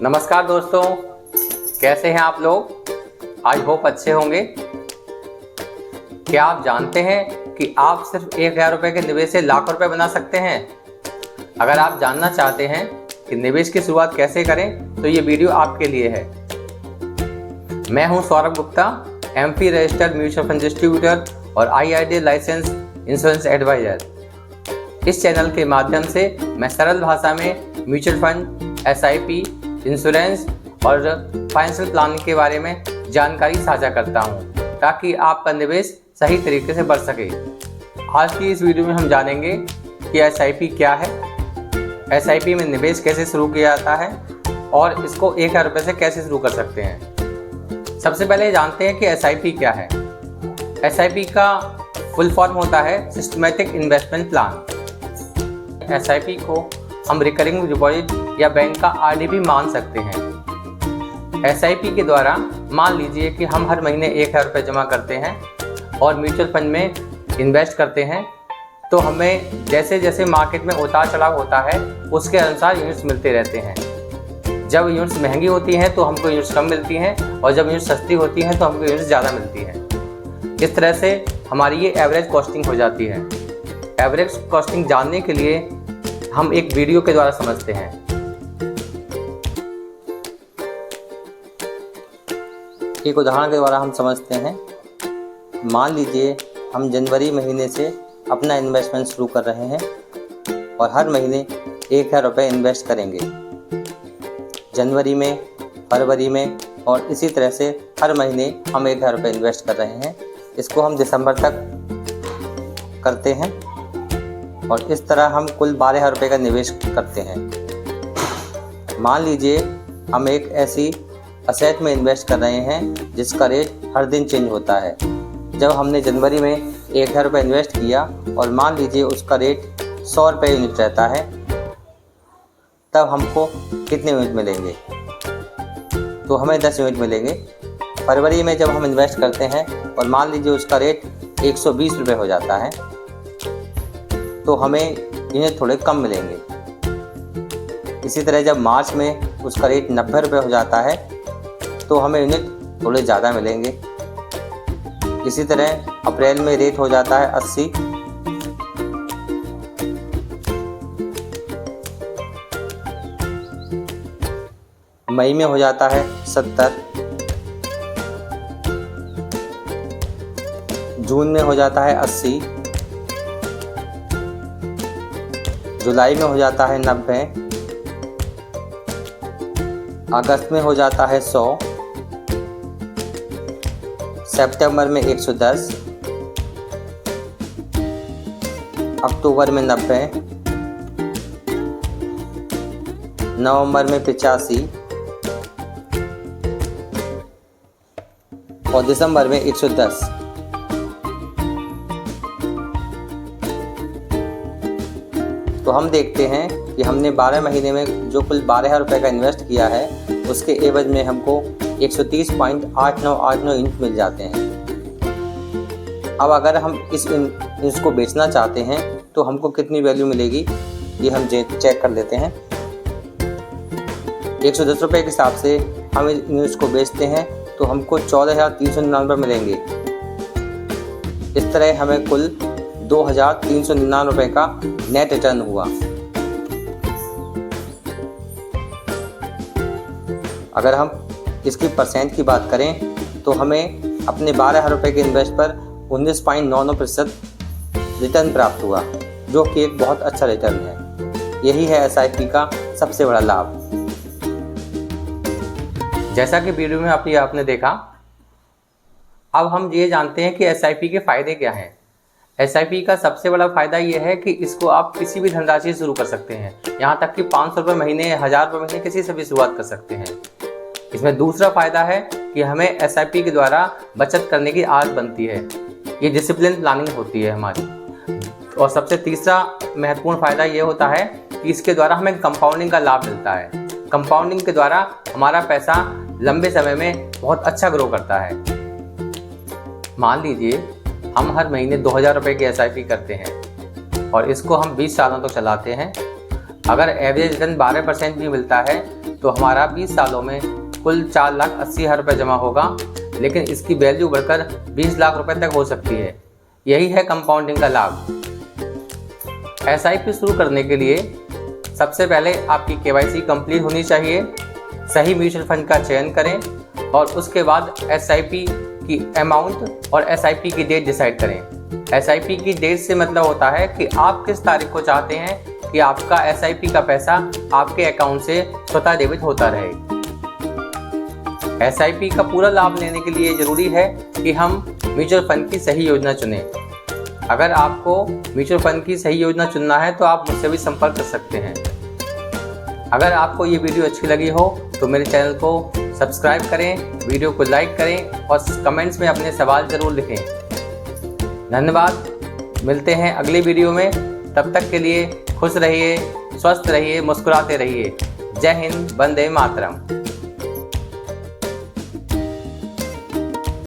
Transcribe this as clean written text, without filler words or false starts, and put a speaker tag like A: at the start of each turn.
A: नमस्कार दोस्तों, कैसे हैं आप लोग। आई होप अच्छे होंगे। क्या आप जानते हैं कि आप सिर्फ 1000 रुपये के निवेश से लाखों रुपए बना सकते हैं। अगर आप जानना चाहते हैं कि निवेश की शुरुआत कैसे करें तो ये वीडियो आपके लिए है। मैं हूं Saurabh Gupta, MP registered mutual fund distributor और IRDAI लाइसेंस इंश्योरेंस एडवाइजर। इस चैनल के माध्यम से मैं सरल भाषा में म्यूचुअल फंड, SIP, इंश्योरेंस और फाइनेंशियल प्लानिंग के बारे में जानकारी साझा करता हूं ताकि आपका निवेश सही तरीके से बढ़ सके। आज की इस वीडियो में हम जानेंगे कि SIP क्या है, SIP में निवेश कैसे शुरू किया जाता है और इसको 1000 रुपये से कैसे शुरू कर सकते हैं। सबसे पहले जानते हैं कि SIP क्या है। SIP का फुल फॉर्म होता है सिस्टमैटिक इन्वेस्टमेंट प्लान। SIP को हम रिकरिंग डिपॉजिट या बैंक का RD भी मान सकते हैं। SIP के द्वारा मान लीजिए कि हम हर महीने 1000 रुपये जमा करते हैं और म्यूचुअल फंड में इन्वेस्ट करते हैं, तो हमें जैसे जैसे मार्केट में उतार चढ़ाव होता है उसके अनुसार यूनिट्स मिलते रहते हैं। जब यूनिट्स महंगी होती हैं तो हमको यूनिट्स कम मिलती हैं और जब यूनिट्स सस्ती होती हैं तो हमको यूनिट्स ज़्यादा मिलती हैं। इस तरह से हमारी ये एवरेज कॉस्टिंग हो जाती है। एवरेज कॉस्टिंग जानने के लिए हम एक वीडियो के द्वारा समझते हैं। एक उदाहरण के द्वारा हम समझते हैं। मान लीजिए हम जनवरी महीने से अपना इन्वेस्टमेंट शुरू कर रहे हैं और हर महीने 1000 रुपये इन्वेस्ट करेंगे। जनवरी में, फरवरी में और इसी तरह से हर महीने हम 1000 रुपये इन्वेस्ट कर रहे हैं। इसको हम दिसंबर तक करते हैं और इस तरह हम कुल 12000 रुपये का निवेश करते हैं। मान लीजिए हम एक ऐसी असेट में इन्वेस्ट कर रहे हैं जिसका रेट हर दिन चेंज होता है। जब हमने जनवरी में 1000 रुपये इन्वेस्ट किया और मान लीजिए उसका रेट 100 रुपये यूनिट रहता है, तब हमको कितने यूनिट मिलेंगे? तो हमें 10 यूनिट मिलेंगे। फरवरी में जब हम इन्वेस्ट करते हैं और मान लीजिए उसका रेट 120 रुपये हो जाता है, तो हमें यूनिट थोड़े कम मिलेंगे। इसी तरह जब मार्च में उसका रेट 90 रुपये हो जाता है तो हमें यूनिट थोड़े ज़्यादा मिलेंगे। इसी तरह अप्रैल में रेट हो जाता है 80, मई में हो जाता है 70, जून में हो जाता है 80, जुलाई में हो जाता है 90, अगस्त में हो जाता है 100, सितंबर में 110, अक्टूबर में 90, नवंबर में 85 और दिसंबर में 110। तो हम देखते हैं कि हमने 12 महीने में जो कुल 12000 रुपये का इन्वेस्ट किया है उसके एवज में हमको 130.8989 यूनिट मिल जाते हैं। अब अगर हम इसको बेचना चाहते हैं तो हमको कितनी वैल्यू मिलेगी ये हम चेक कर लेते हैं। 110 रुपये के हिसाब से हम यूनिट्स को बेचते हैं तो हमको 14399 मिलेंगे। इस तरह हमें कुल 2399 रुपये का नेट रिटर्न हुआ। अगर हम इसकी परसेंट की बात करें तो हमें अपने 12000 रुपये के इन्वेस्ट पर 19.99% रिटर्न प्राप्त हुआ, जो कि एक बहुत अच्छा रिटर्न है। यही है SIP का सबसे बड़ा लाभ। जैसा कि वीडियो में आपने देखा, अब हम ये जानते हैं कि SIP के फ़ायदे क्या हैं। SIP का सबसे बड़ा फ़ायदा ये है कि इसको आप किसी भी धनराशि से शुरू कर सकते हैं, यहाँ तक कि 500 रुपये महीने, 1000 रुपये महीने किसी से भी शुरुआत कर सकते हैं। इसमें दूसरा फ़ायदा है कि हमें SIP के द्वारा बचत करने की आदत बनती है। ये डिसिप्लिन प्लानिंग होती है हमारी। और सबसे तीसरा महत्वपूर्ण फ़ायदा ये होता है कि इसके द्वारा हमें कंपाउंडिंग का लाभ मिलता है। कंपाउंडिंग के द्वारा हमारा पैसा लंबे समय में बहुत अच्छा ग्रो करता है। मान लीजिए हम हर महीने 2000 रुपये की SIP करते हैं और इसको हम 20 सालों तक चलाते हैं अगर एवरेज रिटर्न 12% भी मिलता है तो हमारा 20 सालों में कुल 4,80,000 रुपये जमा होगा, लेकिन इसकी वैल्यू बढ़कर 20 लाख रुपए तक हो सकती है। यही है कंपाउंडिंग का लाभ। SIP शुरू करने के लिए सबसे पहले आपकी KYC कंप्लीट होनी चाहिए, सही म्यूचुअल फंड का चयन करें और उसके बाद SIP की अमाउंट और SIP की डेट डिसाइड करें। SIP की डेट से मतलब होता है कि आप किस तारीख को चाहते हैं कि आपका SIP का पैसा आपके अकाउंट से स्वतः डेबिट होता रहे। SIP का पूरा लाभ लेने के लिए जरूरी है कि हम म्यूचुअल फंड की सही योजना चुनें। अगर आपको म्यूचुअल फंड की सही योजना चुनना है तो आप मुझसे भी संपर्क कर सकते हैं। अगर आपको ये वीडियो अच्छी लगी हो तो मेरे चैनल को सब्सक्राइब करें, वीडियो को लाइक करें और कमेंट्स में अपने सवाल ज़रूर लिखें। धन्यवाद। मिलते हैं अगले वीडियो में। तब तक के लिए खुश रहिए, स्वस्थ रहिए, मुस्कुराते रहिए। जय हिंद, वंदे मातरम।